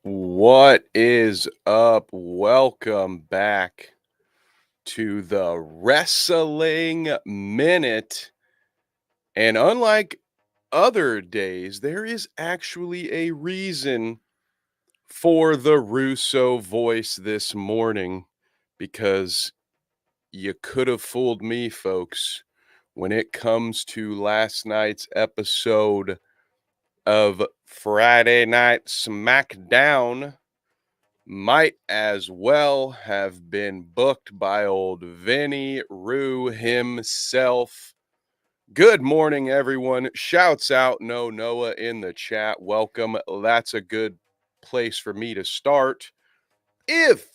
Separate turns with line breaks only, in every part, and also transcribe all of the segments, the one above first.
What is up? Welcome back to the Wrestling Minute. And unlike other days, there is actually a reason for the Russo voice this morning because you could have fooled me, folks, when it comes to last night's episode of Friday Night Smackdown. Might as well have been booked by old Vinny Rue himself. Good morning, everyone. Shouts out No Noah in the chat. Welcome. That's a good place for me to start. If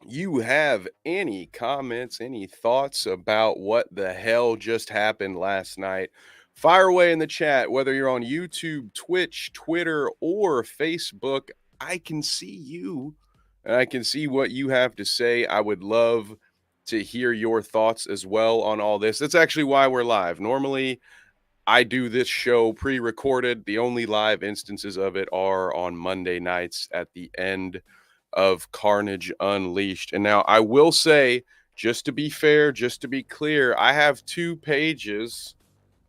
you have any comments, any thoughts about what the hell just happened last night, fire away in the chat. Whether you're on YouTube, Twitch, Twitter, or Facebook, I can see you and I can see what you have to say. I would love to hear your thoughts as well on all this. That's actually why we're live. Normally, I do this show pre-recorded. The only live instances of it are on Monday nights at the end of Carnage Unleashed. And now I will say, just to be fair, just to be clear, I have 2 pages,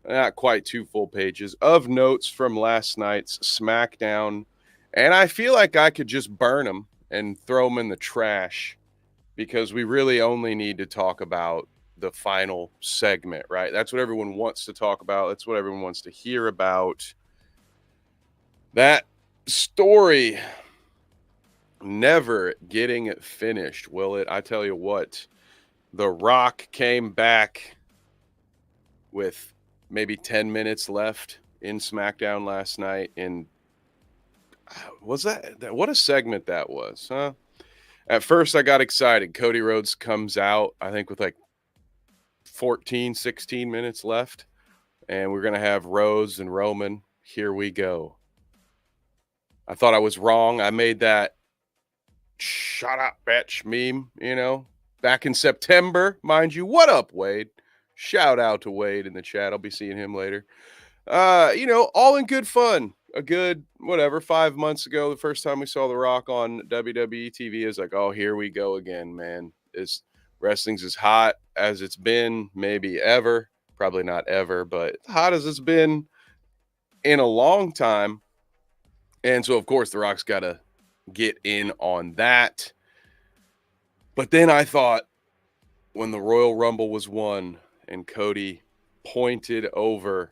not quite 2 full pages, of notes from last night's SmackDown. And I feel like I could just burn them and throw them in the trash because we really only need to talk about the final segment, right? That's what everyone wants to talk about. That's what everyone wants to hear about. That story never getting finished, will it? I tell you what, The Rock came back with maybe 10 minutes left in SmackDown last night, and was that what a segment that was, huh? At first I got excited. Cody Rhodes comes out, I think, with like 14, 16 minutes left, and we're going to have Rhodes and Roman. Here we go. I thought I was wrong. I made that shut up, bitch meme, back in September, mind you. What up, Wade? Shout out to Wade in the chat. I'll be seeing him later. All in good fun. A good, whatever, 5 months ago, the first time we saw The Rock on WWE TV, is like, oh, here we go again, man. Wrestling's as hot as it's been, maybe ever. Probably not ever, but hot as it's been in a long time. And so, of course, The Rock's got to get in on that. But then I thought, when the Royal Rumble was won and Cody pointed over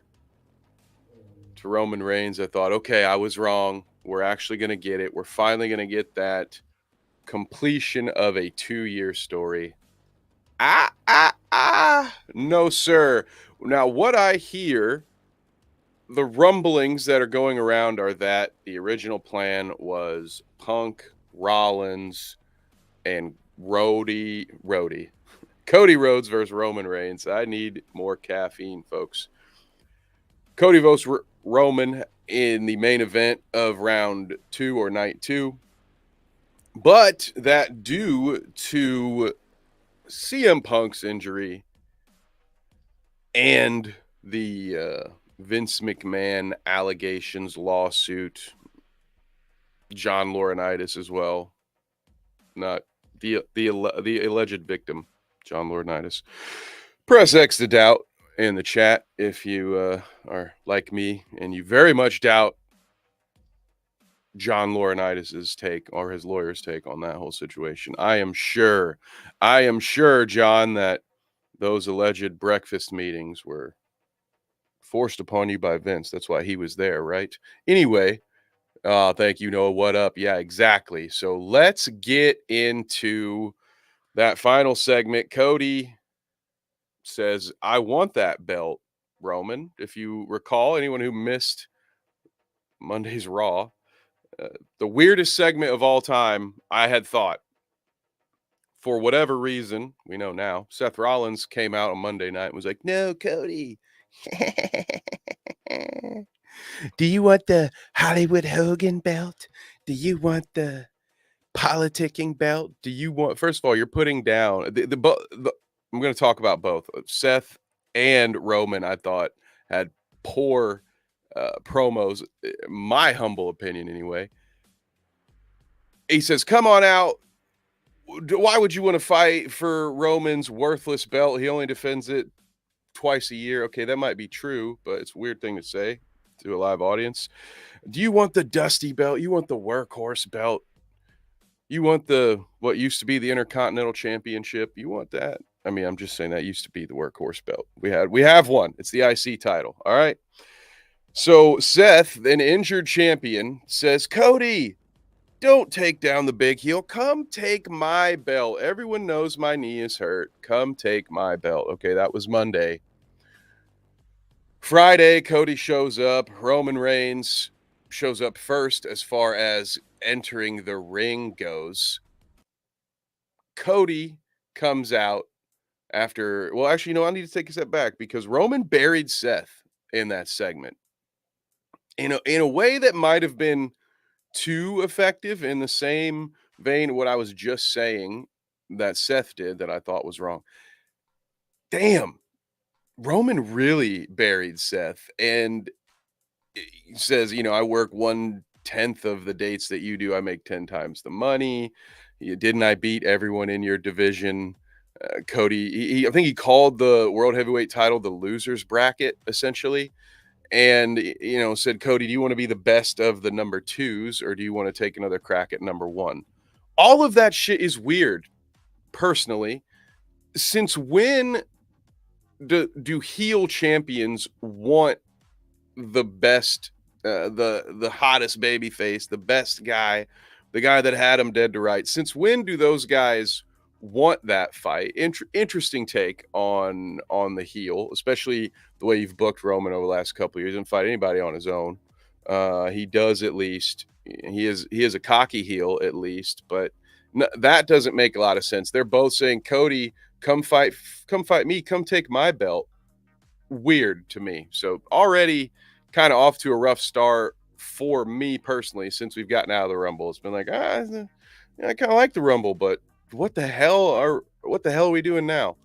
to Roman Reigns, I thought, okay, I was wrong. We're actually going to get it. We're finally going to get that completion of a 2-year story. No, sir. Now, what I hear, the rumblings that are going around are that the original plan was Punk, Rollins, and Cody Rhodes versus Roman Reigns. I need more caffeine, folks. Cody versus Roman in the main event of round 2 or night 2. But that, due to CM Punk's injury and the Vince McMahon allegations lawsuit, John Laurinaitis as well, not the alleged victim, John Laurinaitis. Press X to doubt in the chat if you are like me and you very much doubt John Laurinaitis' take or his lawyer's take on that whole situation. I am sure, John, that those alleged breakfast meetings were forced upon you by Vince. That's why he was there, right? Anyway, thank you, Noah. What up? Yeah, exactly. So let's get into that final segment. Cody says, I want that belt, Roman. If you recall, anyone who missed Monday's Raw, the weirdest segment of all time, I had thought. For whatever reason, we know now, Seth Rollins came out on Monday night and was like, no, Cody. Do you want the Hollywood Hogan belt? Do you want the politicking belt? Do you want, first of all, you're putting down I'm going to talk about both. Seth and Roman, I thought, had poor promos, my humble opinion anyway. He says, "Come on out. Why would you want to fight for Roman's worthless belt? He only defends it twice a year." Okay, that might be true, but it's a weird thing to say to a live audience. "Do you want the dusty belt? You want the workhorse belt? You want the what used to be the Intercontinental Championship? You want that?" I mean, I'm just saying that used to be the workhorse belt. We have one. It's the IC title. All right. So Seth, an injured champion, says, "Cody, don't take down the big heel. Come take my belt. Everyone knows my knee is hurt. Come take my belt." Okay, that was Monday. Friday, Cody shows up. Roman Reigns shows up first as far as entering the ring goes. Cody comes out after, well, actually, no, I need to take a step back because Roman buried Seth in that segment in a way that might have been too effective in the same vein what I was just saying that Seth did that I thought was wrong. Damn, Roman really buried Seth and he says, "I work 1/10 of the dates that you do. I make 10 times the money. Didn't I beat everyone in your division?" Cody, I think he called the world heavyweight title the losers bracket, essentially. And, said, "Cody, do you want to be the best of the number twos or do you want to take another crack at number one?" All of that shit is weird, personally. Since when do heel champions want the best, the hottest baby face, the best guy, the guy that had him dead to rights? Since when do those guys want that fight? Interesting take on the heel, especially the way you've booked Roman over the last couple of years. He doesn't fight anybody on his own. He does at least. He is a cocky heel at least, but that doesn't make a lot of sense. They're both saying, "Cody, come fight me, come take my belt." Weird to me. So already kind of off to a rough start for me personally since we've gotten out of the Rumble. It's been like, I kind of like the Rumble, but what the hell are we doing now?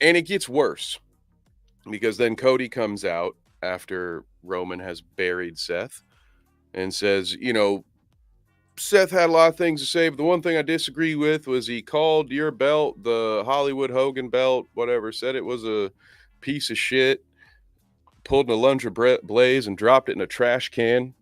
And it gets worse because then Cody comes out after Roman has buried Seth and says, "Seth had a lot of things to say, but the one thing I disagree with was he called your belt the Hollywood Hogan belt, whatever, said it was a piece of shit, pulled an Alundra Blaze and dropped it in a trash can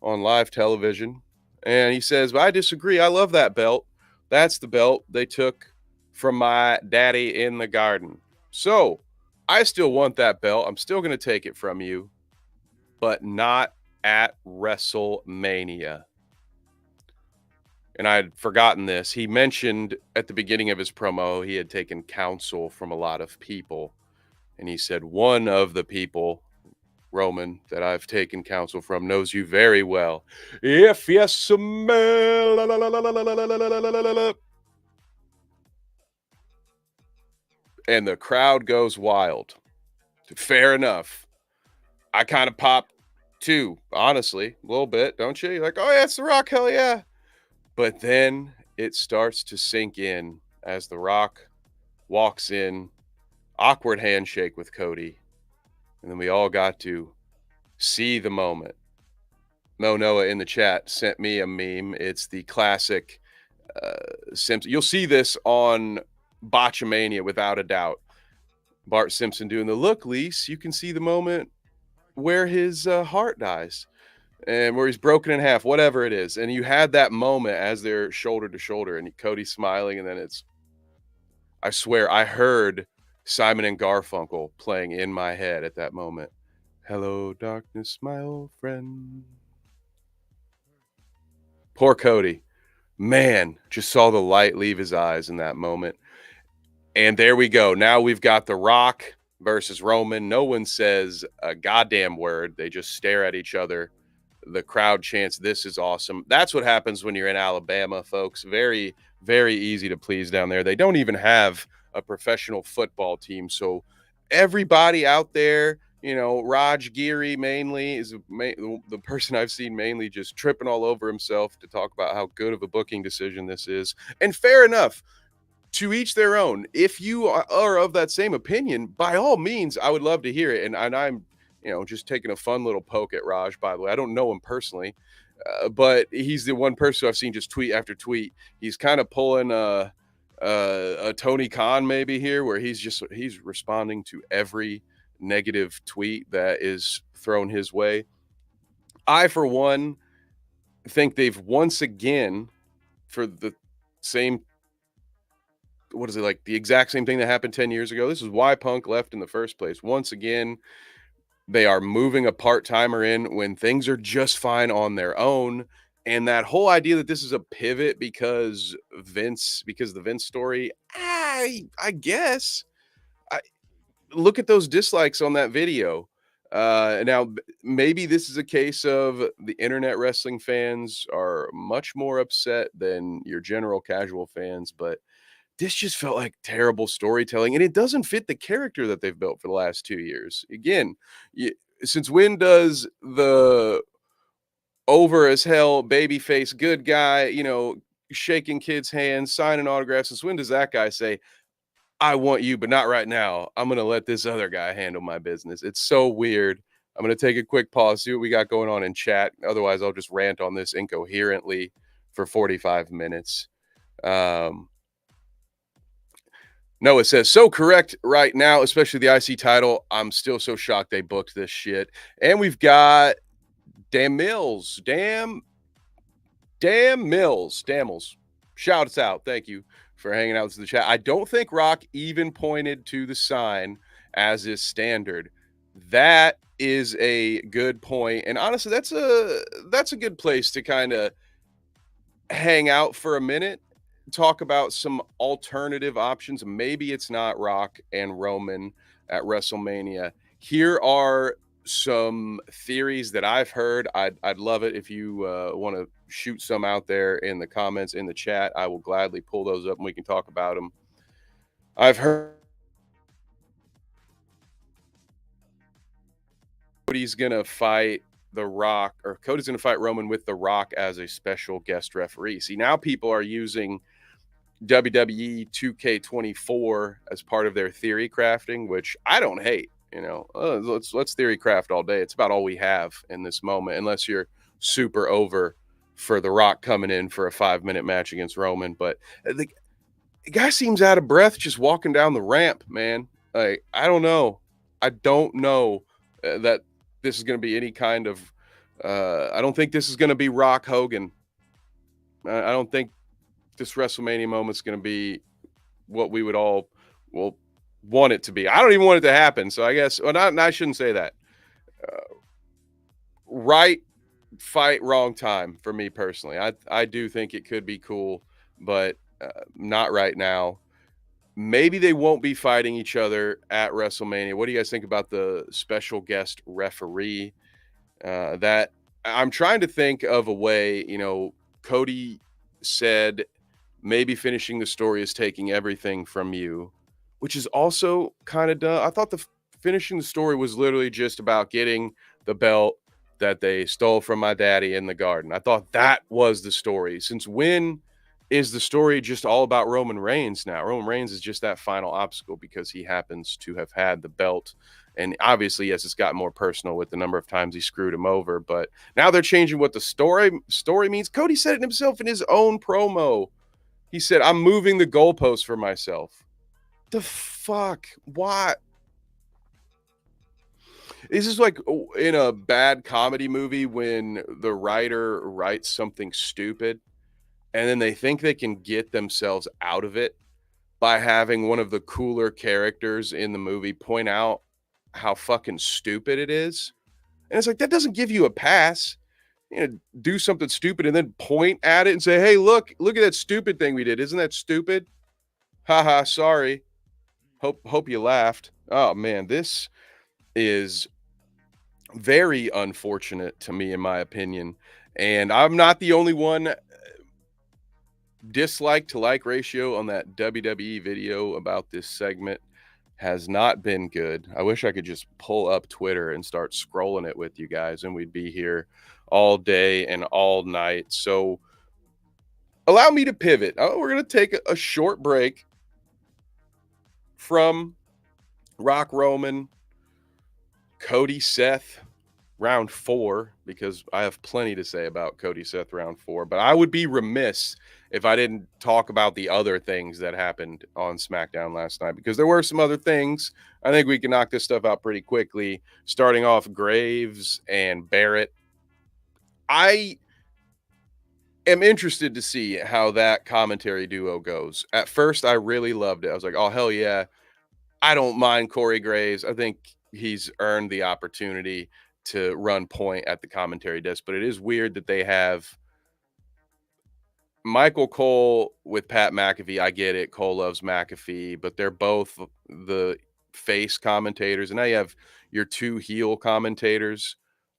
on live television." And he says, "But I disagree. I love that belt. That's the belt they took from my daddy in the garden. So I still want that belt. I'm still going to take it from you, but not at WrestleMania." And I had forgotten this. He mentioned at the beginning of his promo, he had taken counsel from a lot of people. And he said, "One of the people, Roman, that I've taken counsel from knows you very well. If you smell." And the crowd goes wild. Fair enough. I kind of popped too, honestly, a little bit, don't you? You're like, "Oh, yeah, it's The Rock, hell yeah." But then it starts to sink in as The Rock walks in, awkward handshake with Cody. And then we all got to see the moment. Mo Noah in the chat sent me a meme. It's the classic Simpson. You'll see this on Botchamania without a doubt. Bart Simpson doing the "Look, Lise, you can see the moment where his heart dies and where he's broken in half, whatever it is." And you had that moment as they're shoulder to shoulder and Cody smiling. And then I swear, I heard Simon and Garfunkel playing in my head at that moment. "Hello, darkness, my old friend." Poor Cody. Man, just saw the light leave his eyes in that moment. And there we go. Now we've got The Rock versus Roman. No one says a goddamn word. They just stare at each other. The crowd chants, "This is awesome." That's what happens when you're in Alabama, folks. Very, very easy to please down there. They don't even have a professional football team. So everybody out there, Raj Geary mainly is the person I've seen mainly just tripping all over himself to talk about how good of a booking decision this is. And fair enough. To each their own. If you are of that same opinion, by all means, I would love to hear it. And I'm, just taking a fun little poke at Raj, by the way. I don't know him personally. But he's the one person I've seen just tweet after tweet. He's kind of pulling a Tony Khan maybe here, where he's responding to every negative tweet that is thrown his way. I, for one, think they've once again, for the same, what is it, like the exact same thing that happened 10 years ago. This is why Punk left in the first place. Once again, they are moving a part-timer in when things are just fine on their own. And that whole idea that this is a pivot because the Vince story, I guess. I look at those dislikes on that video. Maybe this is a case of the internet wrestling fans are much more upset than your general casual fans, but this just felt like terrible storytelling, and it doesn't fit the character that they've built for the last 2 years. Again, y since when does the over as hell babyface good guy, shaking kids' hands, signing autographs, since when does that guy say, "I want you, but not right now. I'm gonna let this other guy handle my business"? It's so weird. I'm gonna take a quick pause, see what we got going on in chat. Otherwise, I'll just rant on this incoherently for 45 minutes. Um No, it says so correct right now, especially the IC title. I'm still so shocked they booked this shit. And we've got damn Mills, damn Mills, Dammels. Shout us out. Thank you for hanging out with the chat. I don't think Rock even pointed to the sign as is standard. That is a good point. And honestly, that's a good place to kind of hang out for a minute, talk about some alternative options. Maybe it's not Rock and Roman at WrestleMania. Here are some theories that I've heard. I'd love it if you want to shoot some out there in the comments in the chat. I will gladly pull those up and we can talk about them. I've heard Cody's gonna fight The Rock, or Cody's gonna fight Roman with The Rock as a special guest referee. See, now people are using WWE 2K24 as part of their theory crafting, which I don't hate. Let's theory craft all day. It's about all we have in this moment, unless you're super over for The Rock coming in for a 5-minute match against Roman. But the guy seems out of breath just walking down the ramp, man. Like, I don't know. I don't know that this is going to be any kind of. I don't think this is going to be Rock Hogan. I don't think this WrestleMania moment is going to be what we would all want it to be. I don't even want it to happen. So I guess, I shouldn't say that. Right fight, wrong time for me personally. I do think it could be cool, but not right now. Maybe they won't be fighting each other at WrestleMania. What do you guys think about the special guest referee? That I'm trying to think of a way. Cody said maybe finishing the story is taking everything from you, which is also kind of dumb. I thought the finishing the story was literally just about getting the belt that they stole from my daddy in the garden. I thought that was the story. Since when is the story just all about Roman Reigns now? Roman Reigns is just that final obstacle because he happens to have had the belt. And obviously, yes, it's gotten more personal with the number of times he screwed him over. But now they're changing what the story means. Cody said it himself in his own promo. He said, "I'm moving the goalposts for myself." The fuck? Why? This is like in a bad comedy movie when the writer writes something stupid and then they think they can get themselves out of it by having one of the cooler characters in the movie point out how fucking stupid it is. And it's like, that doesn't give you a pass. Do something stupid and then point at it and say, "Hey, look at that stupid thing we did. Isn't that stupid? Haha, sorry. Hope you laughed." Oh man, this is very unfortunate to me, in my opinion. And I'm not the only one. Dislike to like ratio on that WWE video about this segment has not been good. I wish I could just pull up Twitter and start scrolling it with you guys, and we'd be here all day and all night. So allow me to pivot. We're going to take a short break from Rock Roman, Cody Seth, round 4 because I have plenty to say about Cody Seth round 4, but I would be remiss if I didn't talk about the other things that happened on SmackDown last night because there were some other things. I think we can knock this stuff out pretty quickly. Starting off Graves and Barrett. I am interested to see how that commentary duo goes. At first, I really loved it. I was like, oh, hell yeah. I don't mind Corey Graves. I think he's earned the opportunity to run point at the commentary desk, but it is weird that they have Michael Cole with Pat McAfee. I get it. Cole loves McAfee, but they're both the face commentators. And now you have your two heel commentators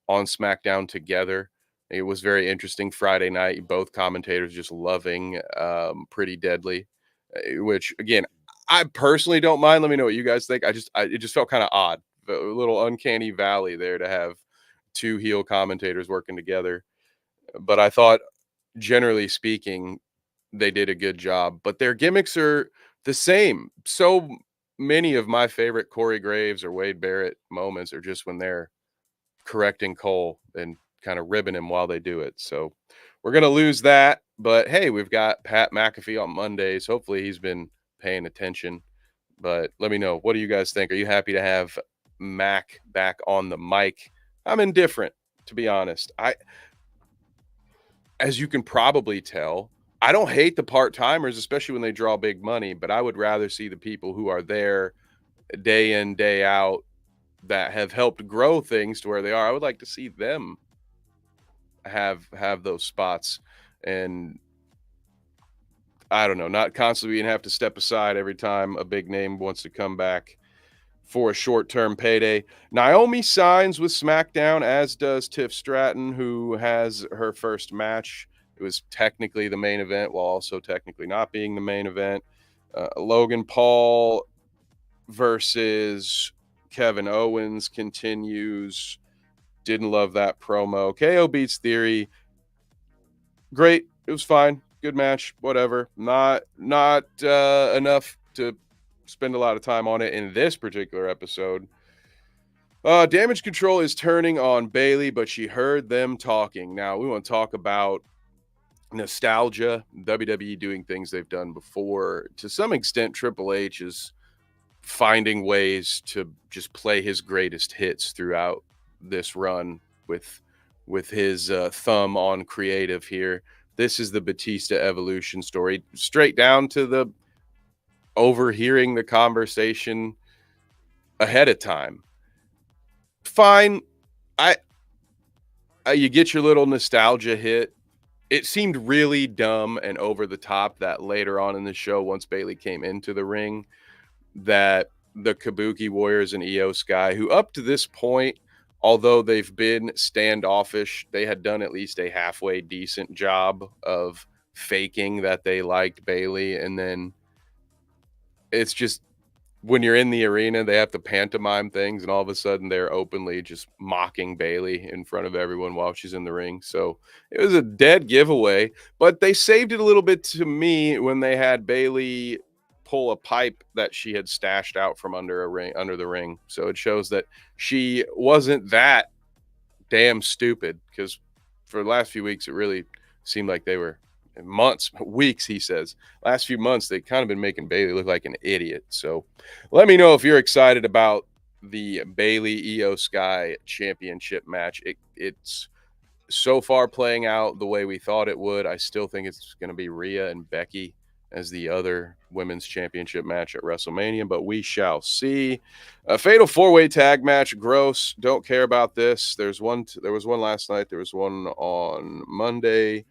on SmackDown together. It was very interesting Friday night. Both commentators just loving Pretty Deadly, which again, I personally don't mind. Let me know what you guys think. It just felt kind of odd, a little uncanny valley there to have two heel commentators working together. But I thought generally speaking, they did a good job, but their gimmicks are the same. So many of my favorite Corey Graves or Wade Barrett moments are just when they're correcting Cole and kind of ribbing him while they do it. So we're going to lose that. But hey, we've got Pat McAfee on Mondays. Hopefully he's been paying attention. But let me know. What do you guys think? Are you happy to have Mac back on the mic? I'm indifferent, to be honest. As you can probably tell, I don't hate the part-timers, especially when they draw big money, but I would rather see the people who are there day in, day out that have helped grow things to where they are. I would like to see them have those spots and I don't know, not constantly being have to step aside every time a big name wants to come back for a short-term payday. Naomi signs with SmackDown, as does Tiff Stratton, who has her first match. It was technically the main event, while also technically not being the main event. Logan Paul versus Kevin Owens continues. Didn't love that promo. KO beats Theory. Great. It was fine. Good match. Whatever. Not enough to spend a lot of time on it in this particular episode. Damage Control is turning on Bayley, but she heard them talking. Now, we want to talk about nostalgia, WWE doing things they've done before. To some extent, Triple H is finding ways to just play his greatest hits throughout this run with his thumb on creative here. This is the Batista evolution story, straight down to the overhearing the conversation ahead of time. Fine. I you get your little nostalgia hit. It seemed really dumb and over the top that later on in the show, once Bayley came into the ring, that the Kabuki Warriors and Io Sky, who up to this point, although they've been standoffish, they had done at least a halfway decent job of faking that they liked Bayley. And then it's just when you're in the arena, they have to pantomime things, and all of a sudden they're openly just mocking Bayley in front of everyone while she's in the ring. So it was a dead giveaway, but they saved it a little bit to me when they had Bayley pull a pipe that she had stashed out from under the ring. So it shows that she wasn't that damn stupid, because for the last few weeks it really seemed like they were months, weeks, he says. Last few months, they've kind of been making Bayley look like an idiot. So let me know if you're excited about the Bayley Io Sky championship match. It's so far playing out the way we thought it would. I still think it's going to be Rhea and Becky as the other women's championship match at WrestleMania, but we shall see. A fatal four-way tag match. Gross. Don't care about this. There was one last night. There was one on Monday.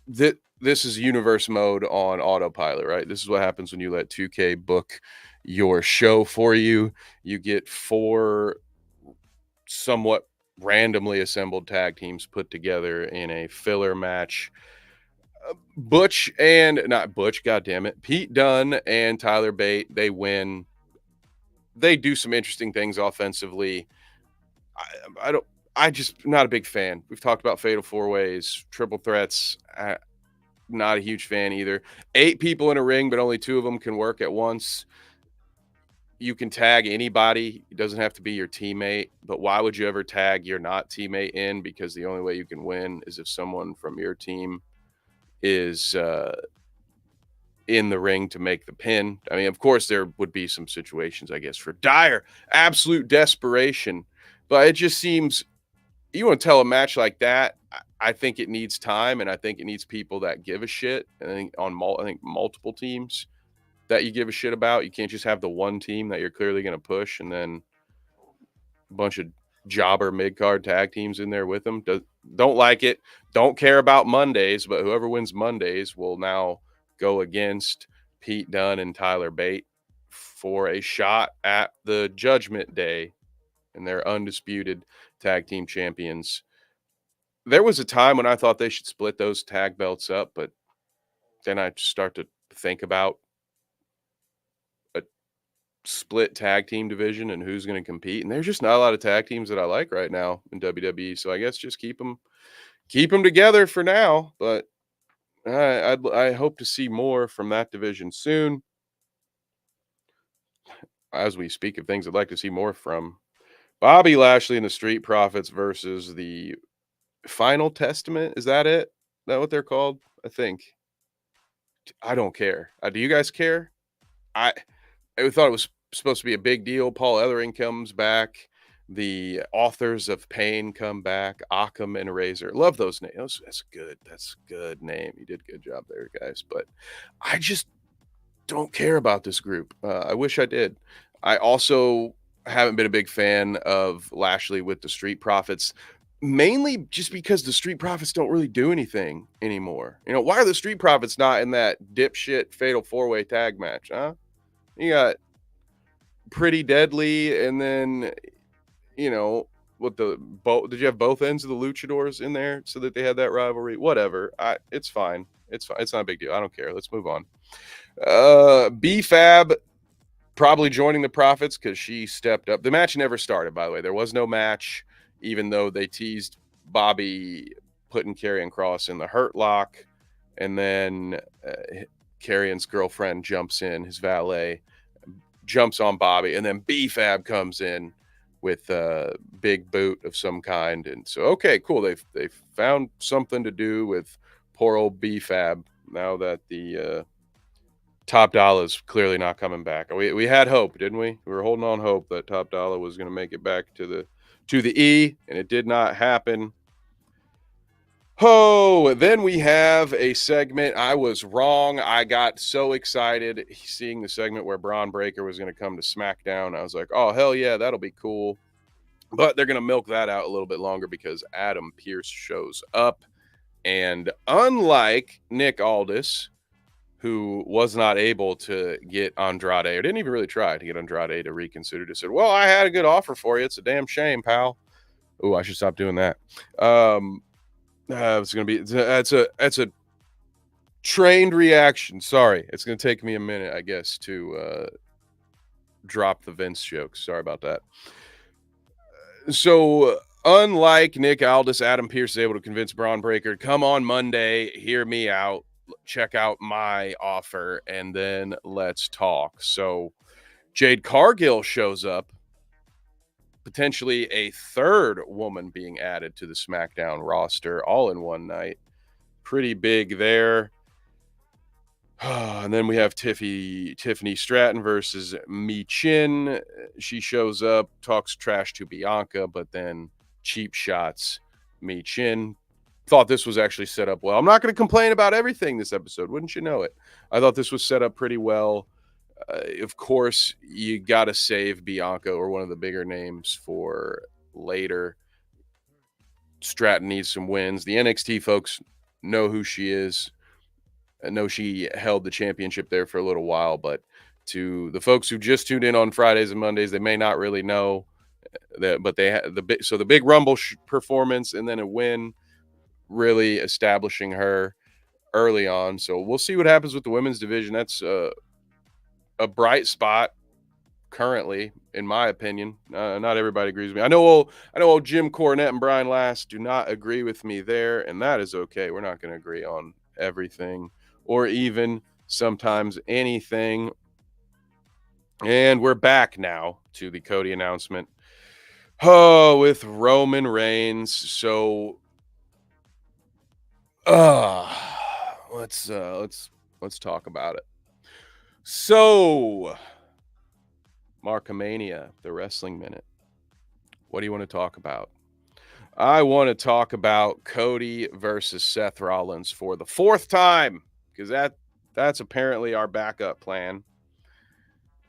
This is universe mode on autopilot, right? This is what happens when you let 2K book your show for you. You get 4 somewhat randomly assembled tag teams put together in a filler match. Butch and not Butch, goddammit, Pete Dunne and Tyler Bate, they win. They do some interesting things offensively. I just not a big fan. We've talked about fatal four ways, triple threats. Not a huge fan either. 8 people in a ring, but only 2 of them can work at once. you can tag anybody. It doesn't have to be your teammate, but why would you ever tag your not teammate in? Because the only way you can win is if someone from your team is in the ring to make the pin. I mean, of course, there would be some situations, I guess, for dire, absolute desperation, but it just seems you want to tell a match like that. I think it needs time, and I think it needs people that give a shit. I think I think multiple teams that you give a shit about. You can't just have the one team that you're clearly going to push, and then a bunch of jobber mid card tag teams in there with them. Don't like it. Don't care about Mondays, but whoever wins Mondays will now go against Pete Dunne and Tyler Bate for a shot at the Judgment Day, and they're undisputed tag team champions. There was a time when I thought they should split those tag belts up, but then I start to think about a split tag team division and who's going to compete, and there's just not a lot of tag teams that I like right now in WWE. So I guess just keep them together for now. But I hope to see more from that division soon. As we speak of things I'd like to see more from, Bobby Lashley and the Street Profits versus the Final Testament. Is that it? Is that what they're called? I think. I don't care. Do you guys care? I thought it was supposed to be a big deal. Paul Ellering comes back. The Authors of Pain come back. Occam and Razor. Love those names. That's good. That's a good name. You did a good job there, guys. But I just don't care about this group. I wish I did. I also haven't been a big fan of Lashley with the Street Profits, mainly just because the Street Profits don't really do anything anymore. You know, why are the Street Profits not in that dipshit fatal 4-way tag match, huh? You got Pretty Deadly, and then, you know, what did you have both ends of the luchadors in there so that they had that rivalry? Whatever. It's fine. It's fine. It's not a big deal. I don't care. Let's move on. B-Fab probably joining the Profits because she stepped up. The match never started, by the way. There was no match, even though they teased Bobby putting Karrion Kross in the Hurt Lock, and then Karrion's girlfriend jumps in, his valet, jumps on Bobby, and then B-Fab comes in with a big boot of some kind. And so, okay, cool. They've found something to do with poor old B-Fab now that the Top Dollar is clearly not coming back. We had hope, didn't we? We were holding on hope that Top Dollar was going to make it back to the E, and it did not happen. Oh, then we have a segment. I was wrong. I got so excited seeing the segment where Braun Breaker was going to come to SmackDown. I was like, oh, hell yeah, that'll be cool. But they're going to milk that out a little bit longer because Adam Pearce shows up. And unlike Nick Aldis, who was not able to get Andrade, or didn't even really try to get Andrade to reconsider, just said, well, I had a good offer for you. It's a damn shame, pal. Oh, I should stop doing that. It's going to be, that's a trained reaction. Sorry. It's going to take me a minute, I guess, to drop the Vince jokes. Sorry about that. So, unlike Nick Aldis, Adam Pearce is able to convince Braun Breaker, come on Monday, hear me out, check out my offer, and then let's talk. So, Jade Cargill shows up, potentially a third woman being added to the SmackDown roster all in one night. Pretty big there. And then we have Tiffany Stratton versus Mi Chin. She shows up, talks trash to Bianca, but then cheap shots Mi Chin. Thought this was actually set up well. I'm not going to complain about everything this episode, wouldn't you know it? I thought this was set up pretty well. Of course, you got to save Bianca or one of the bigger names for later. Stratton needs some wins. The NXT folks know who she is. I know she held the championship there for a little while, but to the folks who just tuned in on Fridays and Mondays, they may not really know that, but they had the big Rumble performance and then a win, really establishing her early on. So we'll see what happens with the women's division. That's a bright spot currently, in my opinion. Not everybody agrees with me. I know old Jim Cornette and Brian Last do not agree with me there, and that is okay. We're not going to agree on everything or even sometimes anything. And we're back now to the Cody announcement. Oh, with Roman Reigns. So, uh let's uh let's let's talk about it. So, Markamania, the wrestling minute. What do you want to talk about? I want to talk about Cody versus Seth Rollins for the fourth time because that's apparently our backup plan.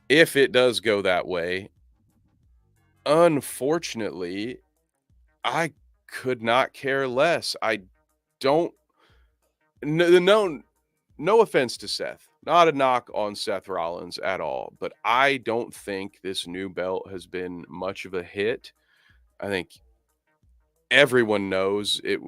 If it does go that way, unfortunately, I could not care less. I don't no offense to Seth. Not a knock on Seth Rollins at all, but I don't think this new belt has been much of a hit. I think everyone knows it.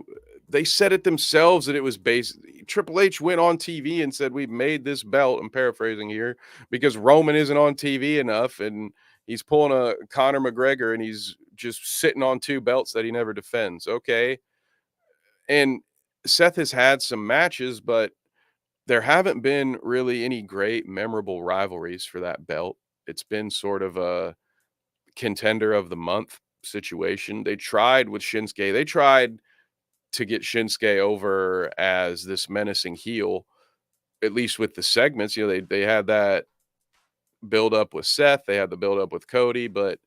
They said it themselves that it was based. Triple H went on TV and said, "We've made this belt." I'm paraphrasing here because Roman isn't on TV enough, and he's pulling a Conor McGregor, and he's just sitting on two belts that he never defends. Okay, and Seth has had some matches, but there haven't been really any great memorable rivalries for that belt. It's been sort of a contender of the month situation. They tried with Shinsuke. They tried to get Shinsuke over as this menacing heel, at least with the segments. They had that build up with Seth, they had the build up with Cody, but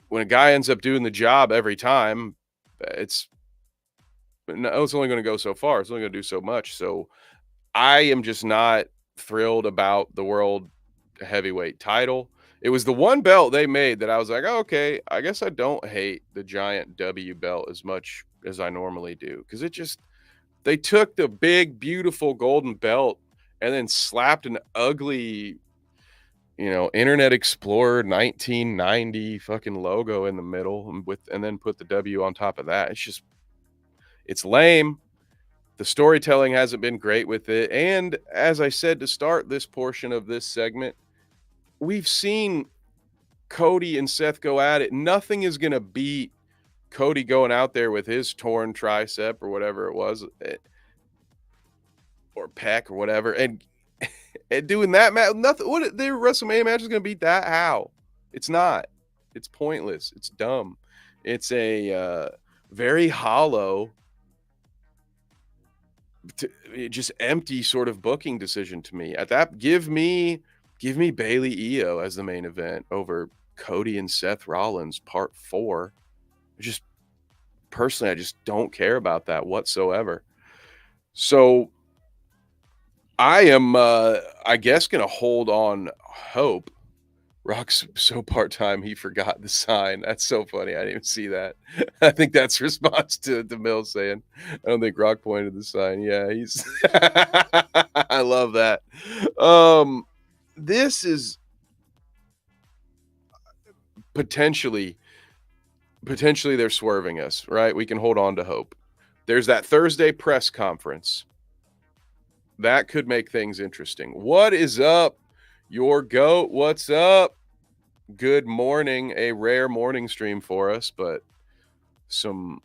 when a guy ends up doing the job every time, it's it's only going to go so far. It's only going to do so much. So I am just not thrilled about the world heavyweight title. It was the one belt they made that I was like, oh, okay, I guess I don't hate the giant W belt as much as I normally do because they took the big, beautiful golden belt and then slapped an ugly, Internet Explorer 1990 fucking logo in the middle and then put the W on top of that. It's lame. The storytelling hasn't been great with it. And as I said to start this portion of this segment, we've seen Cody and Seth go at it. Nothing is going to beat Cody going out there with his torn tricep or whatever it was, or pec or whatever, and doing that match. Nothing. What their WrestleMania match is going to beat that? How? It's not. It's pointless. It's dumb. It's a very hollow, just empty sort of booking decision to me. At that, give me Bayley Io as the main event over Cody and Seth Rollins Part 4. Just personally, I just don't care about that whatsoever. So I am, I guess, going to hold on hope. Rock's so part-time he forgot the sign. That's so funny. I didn't even see that. I think that's response to Mills saying, I don't think Rock pointed the sign. Yeah, he's I love that. This is potentially they're swerving us, right? We can hold on to hope. There's that Thursday press conference. That could make things interesting. What is up? Your goat, what's up? Good morning. A rare morning stream for us, but some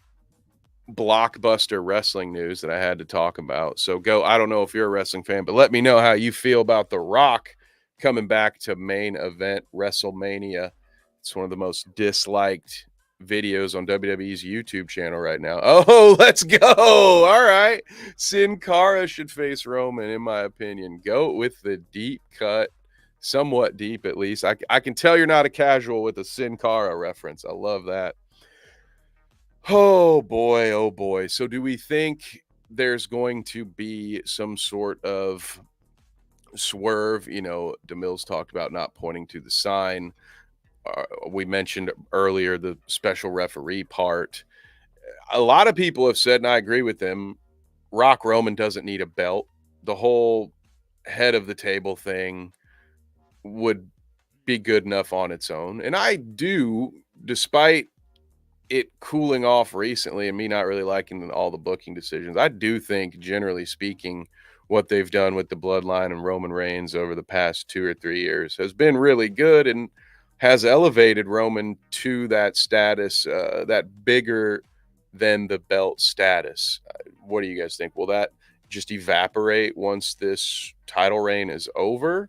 blockbuster wrestling news that I had to talk about. So go, I don't know if you're a wrestling fan, but let me know how you feel about The Rock coming back to main event WrestleMania. It's one of the most disliked videos on WWE's YouTube channel right now. Oh, let's go. All right. Sin Cara should face Roman, in my opinion. Go with the deep cut, somewhat deep at least. I can tell you're not a casual with a Sin Cara reference. I love that. Oh boy, oh boy. So do we think there's going to be some sort of swerve? DeMille's talked about not pointing to the sign. We mentioned earlier the special referee part. A lot of people have said, and I agree with them, Rock Roman doesn't need a belt. The whole head of the table thing would be good enough on its own. And I do, despite it cooling off recently and me not really liking all the booking decisions, I do think, generally speaking, what they've done with the Bloodline and Roman Reigns over the past 2 or 3 years has been really good and has elevated Roman to that status, that bigger than the belt status. What do you guys think? Will that just evaporate once this title reign is over?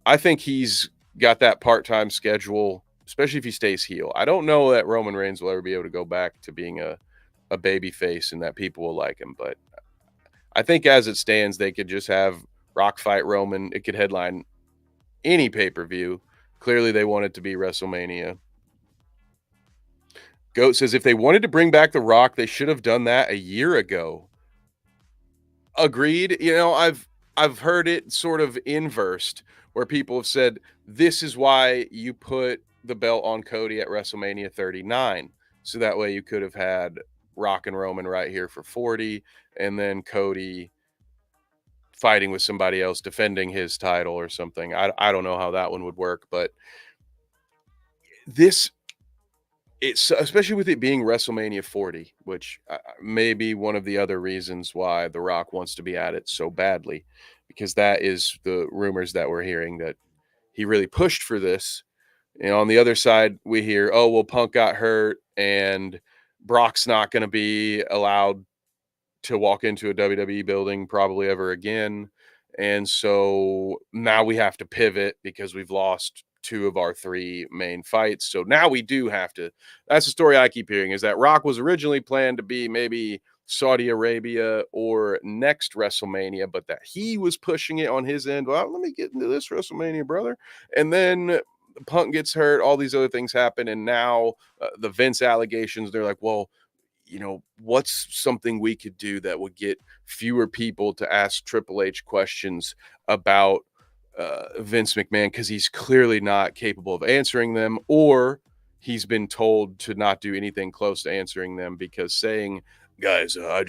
I think he's got that part-time schedule, especially if he stays heel. I don't know that Roman Reigns will ever be able to go back to being a baby face and that people will like him, but I think as it stands, they could just have Rock fight Roman. It could headline any pay-per-view. Clearly, they want it to be WrestleMania. Goat says if they wanted to bring back The Rock, they should have done that a year ago. Agreed. I've heard it sort of inversed where people have said this is why you put the belt on Cody at WrestleMania 39. So that way you could have had Rock and Roman right here for 40 and then Cody fighting with somebody else defending his title or something. I don't know how that one would work, but this it's especially with it being WrestleMania 40, which may be one of the other reasons why The Rock wants to be at it so badly, because that is the rumors that we're hearing that he really pushed for this. And on the other side, we hear, oh, well, Punk got hurt and Brock's not going to be allowed to walk into a WWE building probably ever again. And so now we have to pivot because we've lost two of our three main fights. So now we do have to. That's the story I keep hearing is that Rock was originally planned to be maybe Saudi Arabia or next WrestleMania, but that he was pushing it on his end. Well, let me get into this WrestleMania, brother. And then Punk gets hurt. All these other things happen. And now the Vince allegations, they're like, well, what's something we could do that would get fewer people to ask Triple H questions about Vince McMahon because he's clearly not capable of answering them, or he's been told to not do anything close to answering them because saying, guys, I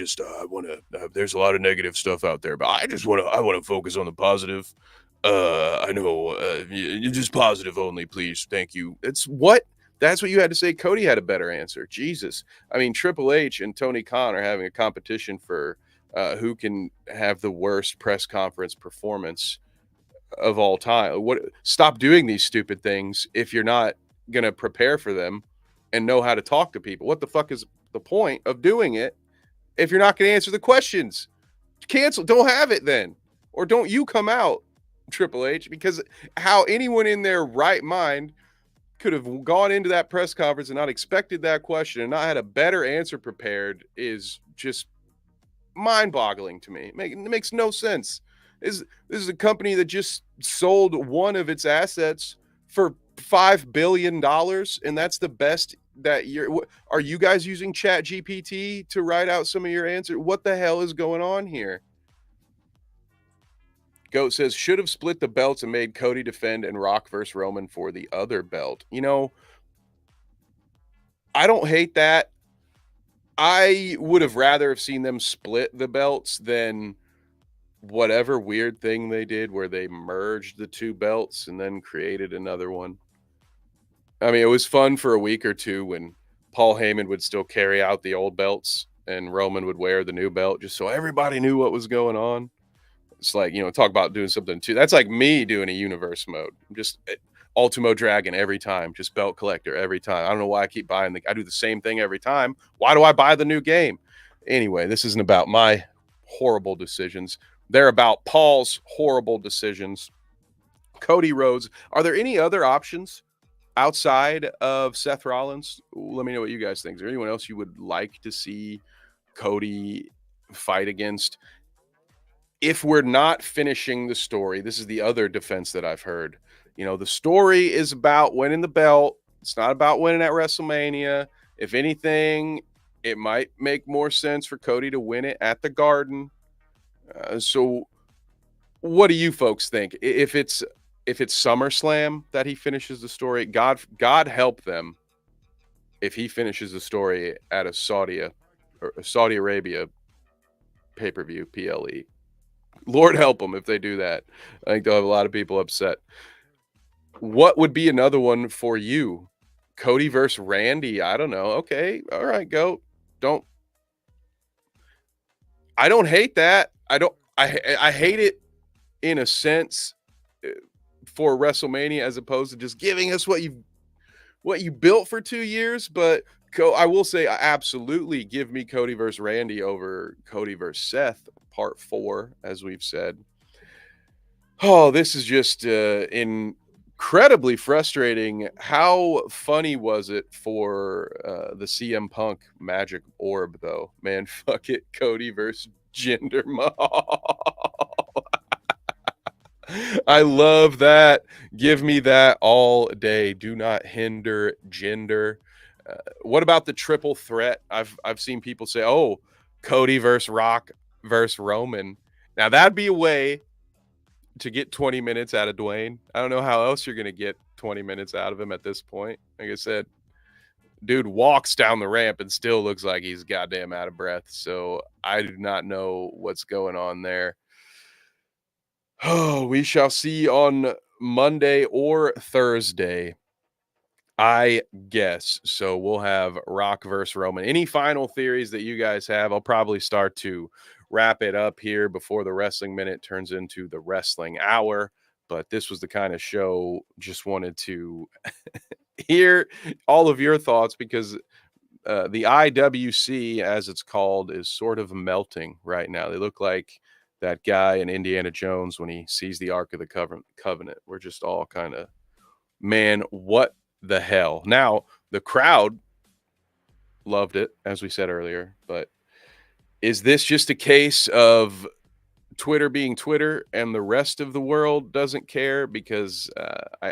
want to, there's a lot of negative stuff out there, but I want to focus on the positive. I know, you just positive only, please. Thank you. That's what you had to say. Cody had a better answer. Jesus. I mean, Triple H and Tony Khan are having a competition for who can have the worst press conference performance of all time. Stop doing these stupid things if you're not going to prepare for them and know how to talk to people. What the fuck is the point of doing it if you're not going to answer the questions? Cancel. Don't have it then. Or don't you come out, Triple H, because how anyone in their right mind could have gone into that press conference and not expected that question and not had a better answer prepared is just mind-boggling to me. It makes no sense. This is a company that just sold one of its assets for $5 billion, and that's the best that you're. Are you guys using Chat GPT to write out some of your answers? What the hell is going on here? Goat says, should have split the belts and made Cody defend and Rock versus Roman for the other belt. I don't hate that. I would have rather have seen them split the belts than whatever weird thing they did where they merged the two belts and then created another one. I mean, it was fun for a week or two when Paul Heyman would still carry out the old belts and Roman would wear the new belt just so everybody knew what was going on. It's like, talk about doing something too. That's like me doing a universe mode. Just Ultimo Dragon every time, just belt collector every time. I don't know why I keep buying I do the same thing every time. Why do I buy the new game? Anyway, this isn't about my horrible decisions. They're about Paul's horrible decisions. Cody Rhodes. Are there any other options outside of Seth Rollins? Let me know what you guys think. Is there anyone else you would like to see Cody fight against? If we're not finishing the story, this is the other defense that I've heard. The story is about winning the belt. It's not about winning at WrestleMania. If anything, it might make more sense for Cody to win it at the Garden. So what do you folks think? If it's SummerSlam that he finishes the story, God help them if he finishes the story at a Saudi Arabia pay-per-view, PLE. Lord help them if they do that. I think they'll have a lot of people upset. What would be another one for you? Cody versus Randy? I don't know. Okay. All right, go. I don't hate that. I hate it in a sense for WrestleMania as opposed to just giving us what you built for 2 years. But I will say, absolutely give me Cody versus Randy over Cody versus Seth, part 4, as we've said. Oh, this is just in incredibly frustrating. How funny was it for the CM Punk Magic Orb, though? Man, fuck it, Cody versus Jinder Mahal. I love that. Give me that all day. Do not hinder gender. What about the triple threat? I've seen people say, "Oh, Cody versus Rock versus Roman." Now that'd be a way to get 20 minutes out of Dwayne. I don't know how else you're going to get 20 minutes out of him at this point. Like I said, dude walks down the ramp and still looks like he's goddamn out of breath. So I do not know what's going on there. Oh, we shall see on Monday or Thursday, I guess. So we'll have Rock versus Roman. Any final theories that you guys have? I'll probably start to wrap it up here before the wrestling minute turns into the wrestling hour. But this was the kind of show just wanted to hear all of your thoughts because the IWC, as it's called, is sort of melting right now. They look like that guy in Indiana Jones when he sees the Ark of the Covenant. We're just all kind of, man, what the hell? Now, the crowd loved it, as we said earlier, but is this just a case of Twitter being Twitter and the rest of the world doesn't care? Because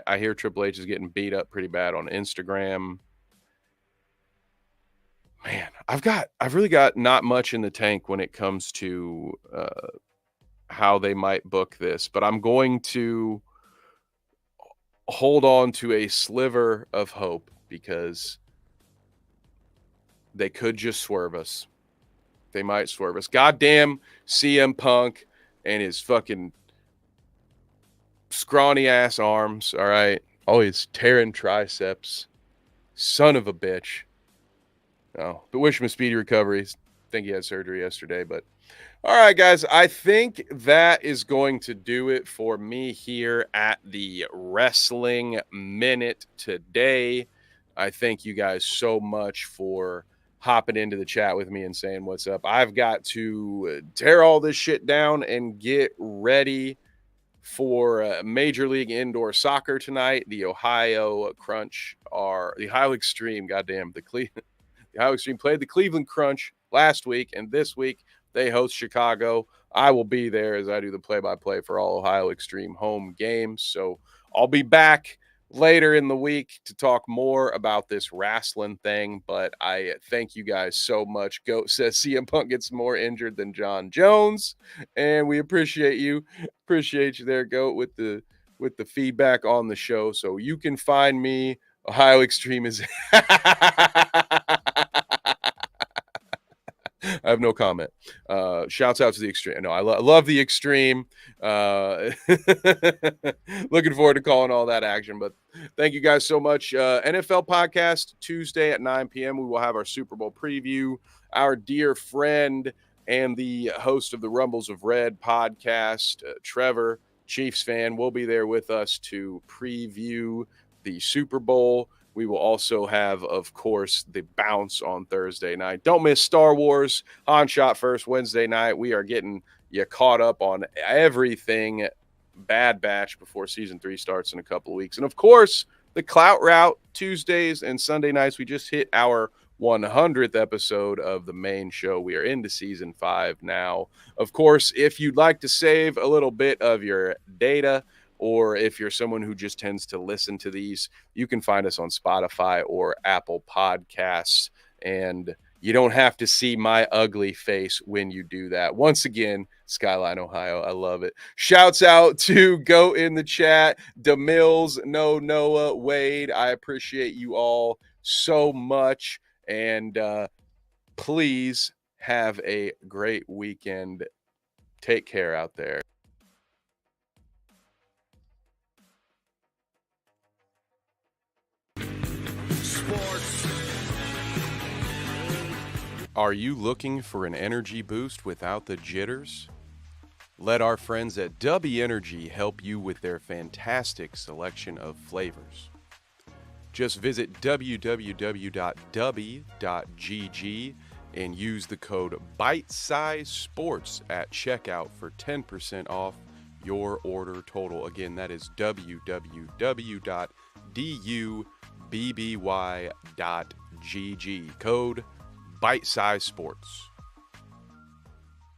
I hear Triple H is getting beat up pretty bad on Instagram. Man, I've really got not much in the tank when it comes to how they might book this, but I'm going to hold on to a sliver of hope because they could just swerve us. They might swerve us. Goddamn CM Punk and his fucking scrawny ass arms. All right. Always tearing triceps. Son of a bitch. Oh, but wish him a speedy recovery. I think he had surgery yesterday, but all right, guys, I think that is going to do it for me here at the Wrestling Minute today. I thank you guys so much for hopping into the chat with me and saying what's up. I've got to tear all this shit down and get ready for Major League Indoor Soccer tonight. The Ohio Extreme, goddamn, the Ohio Extreme played the Cleveland Crunch last week, and this week they host Chicago. I will be there as I do the play-by-play for all Ohio Extreme home games. So I'll be back later in the week to talk more about this wrestling thing. But I thank you guys so much. Goat says CM Punk gets more injured than John Jones, and we appreciate you. Appreciate you there, Goat, with the feedback on the show. So you can find me. Ohio Extreme is. I have no comment. Shouts out to the Extreme. No, I love the Extreme. Looking forward to calling all that action. But thank you guys so much. NFL podcast Tuesday at 9 p.m. We will have our Super Bowl preview. Our dear friend and the host of the Rumbles of Red podcast, Trevor, Chiefs fan, will be there with us to preview the Super Bowl. We will also have, of course, the bounce on Thursday night. Don't miss Star Wars on Shot First Wednesday night. We are getting you caught up on everything Bad Batch before season 3 starts in a couple of weeks. And, of course, the Clout Route Tuesdays and Sunday nights. We just hit our 100th episode of the main show. We are into season 5 now. Of course, if you'd like to save a little bit of your data, or if you're someone who just tends to listen to these, you can find us on Spotify or Apple Podcasts. And you don't have to see my ugly face when you do that. Once again, Skyline, Ohio. I love it. Shouts out to Go in the chat, DeMills, Noah, Wade. I appreciate you all so much. And please have a great weekend. Take care out there. Sports. Are you looking for an energy boost without the jitters? Let our friends at Dubby Energy help you with their fantastic selection of flavors. Just visit www.dubby.gg and use the code BITESIZESPORTS at checkout for 10% off your order total. Again, that is www.dubby.gg. Code Bite Size Sports.